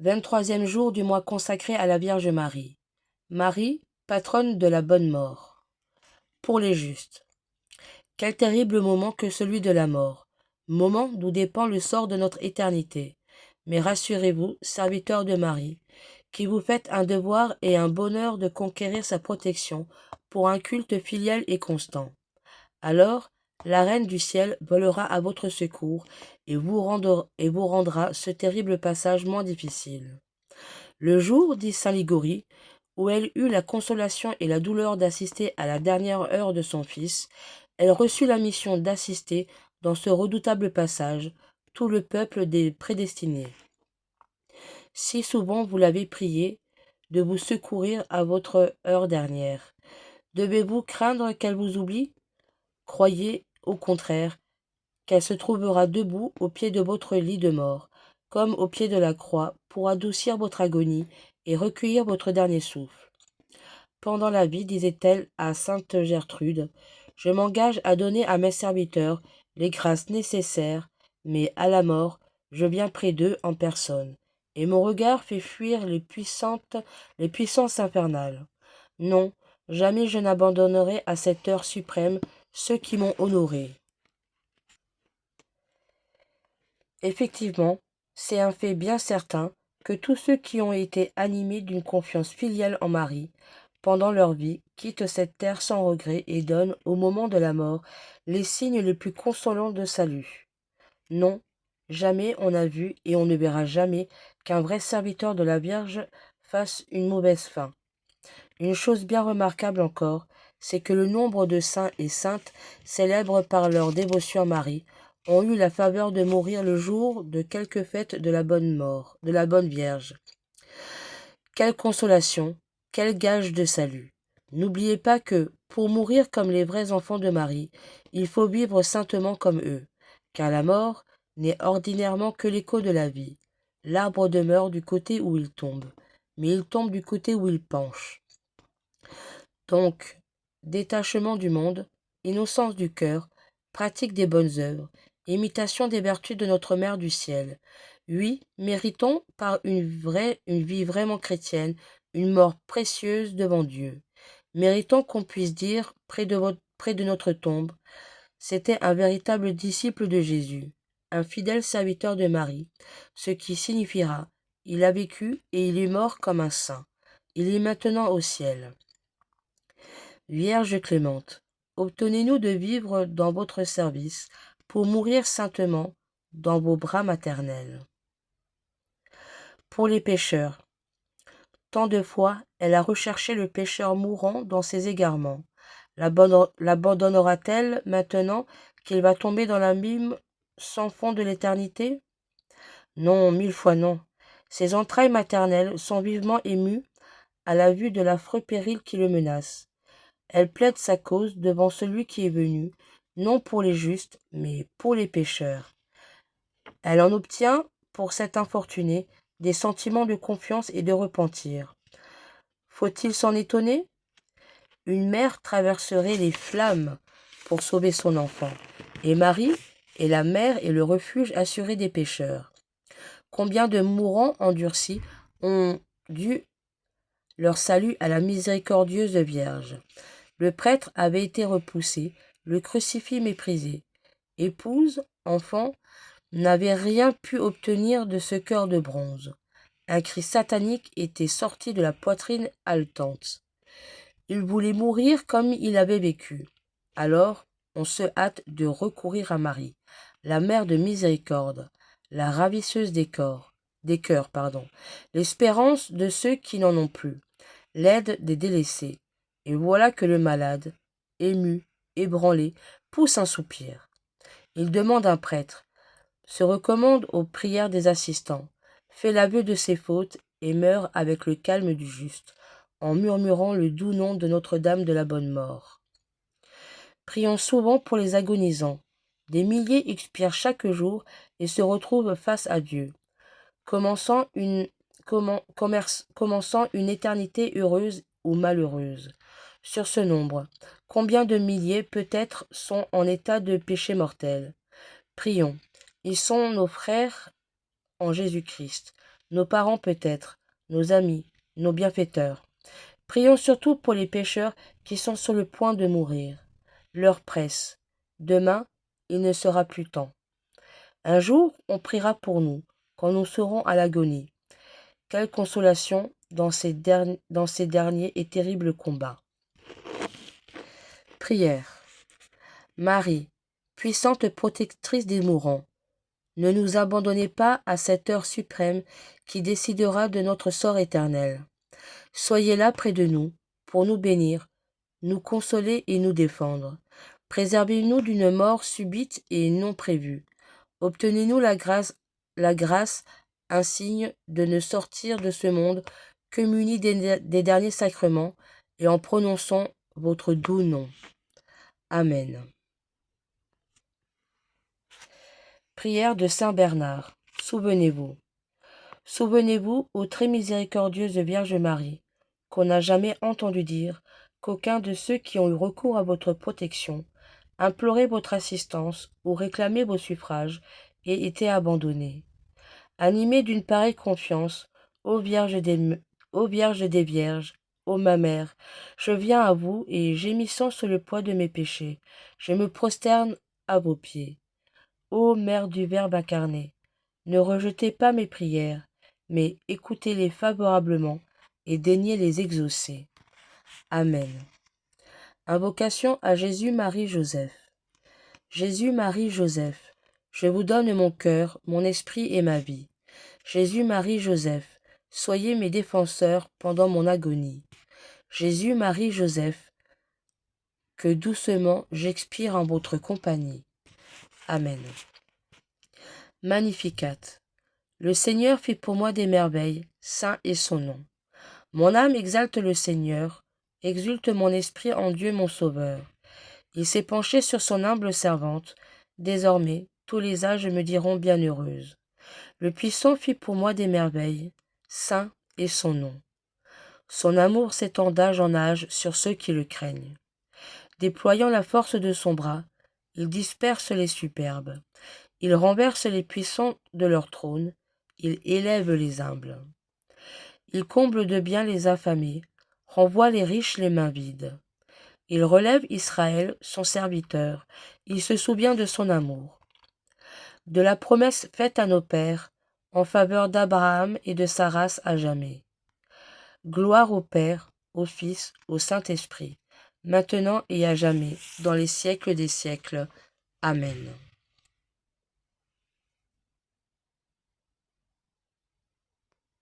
23e jour du mois consacré à la Vierge Marie. Marie, patronne de la bonne mort. Pour les justes. Quel terrible moment que celui de la mort, moment d'où dépend le sort de notre éternité. Mais rassurez-vous, serviteurs de Marie, qui vous faites un devoir et un bonheur de conquérir sa protection pour un culte filial et constant. Alors, la Reine du ciel volera à votre secours et vous rendra ce terrible passage moins difficile. Le jour, dit saint Ligorie, où elle eut la consolation et la douleur d'assister à la dernière heure de son fils, elle reçut la mission d'assister, dans ce redoutable passage, tout le peuple des prédestinés. Si souvent vous l'avez prié de vous secourir à votre heure dernière, devez-vous craindre qu'elle vous oublie? Croyez, au contraire, qu'elle se trouvera debout au pied de votre lit de mort, comme au pied de la croix, pour adoucir votre agonie et recueillir votre dernier souffle. Pendant la vie, disait-elle à sainte Gertrude, je m'engage à donner à mes serviteurs les grâces nécessaires, mais à la mort, je viens près d'eux en personne, et mon regard fait fuir les puissances infernales. Non, jamais je n'abandonnerai à cette heure suprême ceux qui m'ont honoré. Effectivement, c'est un fait bien certain que tous ceux qui ont été animés d'une confiance filiale en Marie, pendant leur vie, quittent cette terre sans regret et donnent, au moment de la mort, les signes les plus consolants de salut. Non, jamais on n'a vu et on ne verra jamais qu'un vrai serviteur de la Vierge fasse une mauvaise fin. Une chose bien remarquable encore, c'est que le nombre de saints et saintes, célèbres par leur dévotion à Marie, ont eu la faveur de mourir le jour de quelque fête de la bonne mort, de la bonne Vierge. Quelle consolation, quel gage de salut. N'oubliez pas que, pour mourir comme les vrais enfants de Marie, il faut vivre saintement comme eux, car la mort n'est ordinairement que l'écho de la vie. L'arbre demeure du côté où il tombe, mais il tombe du côté où il penche. Donc, détachement du monde, innocence du cœur, pratique des bonnes œuvres, imitation des vertus de notre Mère du ciel. Oui, méritons par une vie vraiment chrétienne, une mort précieuse devant Dieu. Méritons qu'on puisse dire, près de notre tombe, c'était un véritable disciple de Jésus, un fidèle serviteur de Marie, ce qui signifiera, il a vécu et il est mort comme un saint. Il est maintenant au ciel. Vierge clémente, obtenez-nous de vivre dans votre service pour mourir saintement dans vos bras maternels. Pour les pécheurs, tant de fois elle a recherché le pécheur mourant dans ses égarements. L'abandonnera-t-elle maintenant qu'il va tomber dans l'abîme sans fond de l'éternité? Non, 1000 fois non. Ses entrailles maternelles sont vivement émues à la vue de l'affreux péril qui le menace. Elle plaide sa cause devant celui qui est venu, non pour les justes, mais pour les pécheurs. Elle en obtient, pour cet infortuné, des sentiments de confiance et de repentir. Faut-il s'en étonner? Une mère traverserait les flammes pour sauver son enfant, et Marie est la mère et le refuge assuré des pécheurs. Combien de mourants endurcis ont dû leur salut à la miséricordieuse Vierge. Le prêtre avait été repoussé, le crucifix méprisé. Épouse, enfant, n'avait rien pu obtenir de ce cœur de bronze. Un cri satanique était sorti de la poitrine haletante. Il voulait mourir comme il avait vécu. Alors, on se hâte de recourir à Marie, la mère de miséricorde, la ravisseuse des cœurs, l'espérance de ceux qui n'en ont plus, l'aide des délaissés. Et voilà que le malade, ému, ébranlé, pousse un soupir. Il demande un prêtre, se recommande aux prières des assistants, fait l'aveu de ses fautes et meurt avec le calme du juste, en murmurant le doux nom de Notre-Dame de la Bonne Mort. Prions souvent pour les agonisants. Des milliers expirent chaque jour et se retrouvent face à Dieu, commençant une éternité heureuse ou malheureuse. Sur ce nombre, combien de milliers peut-être sont en état de péché mortel? Prions. Ils sont nos frères en Jésus-Christ. nos parents peut-être, nos amis, nos bienfaiteurs. Prions surtout pour les pécheurs qui sont sur le point de mourir. L'heure presse. Demain, il ne sera plus temps. Un jour, on priera pour nous, quand nous serons à l'agonie. Quelle consolation dans ces derniers et terribles combats. Prière. Marie, puissante protectrice des mourants, ne nous abandonnez pas à cette heure suprême qui décidera de notre sort éternel. Soyez là près de nous, pour nous bénir, nous consoler et nous défendre. Préservez-nous d'une mort subite et non prévue. Obtenez-nous la grâce, un signe de ne sortir de ce monde que munis des derniers sacrements et en prononçant votre doux nom. Amen. Prière de Saint Bernard. Souvenez-vous. Souvenez-vous, ô très miséricordieuse Vierge Marie, qu'on n'a jamais entendu dire qu'aucun de ceux qui ont eu recours à votre protection, imploré votre assistance ou réclamé vos suffrages ait été abandonné. Animée d'une pareille confiance, ô Vierge des Vierges, ô ma mère, je viens à vous et, gémissant sous le poids de mes péchés, je me prosterne à vos pieds. Ô Mère du Verbe incarné, ne rejetez pas mes prières, mais écoutez-les favorablement et daignez les exaucer. Amen. Invocation à Jésus, Marie, Joseph. Jésus, Marie, Joseph, je vous donne mon cœur, mon esprit et ma vie. Jésus, Marie, Joseph, soyez mes défenseurs pendant mon agonie. Jésus, Marie, Joseph, que doucement j'expire en votre compagnie. Amen. Magnificat. Le Seigneur fit pour moi des merveilles, saint est son nom. Mon âme exalte le Seigneur, exulte mon esprit en Dieu mon Sauveur. Il s'est penché sur son humble servante, désormais tous les âges me diront bienheureuse. Le Puissant fit pour moi des merveilles, saint est son nom. Son amour s'étend d'âge en âge sur ceux qui le craignent. Déployant la force de son bras, il disperse les superbes. Il renverse les puissants de leur trône, il élève les humbles. Il comble de bien les affamés, renvoie les riches les mains vides. Il relève Israël, son serviteur, il se souvient de son amour. De la promesse faite à nos pères, en faveur d'Abraham et de sa race à jamais. Gloire au Père, au Fils, au Saint-Esprit, maintenant et à jamais, dans les siècles des siècles. Amen.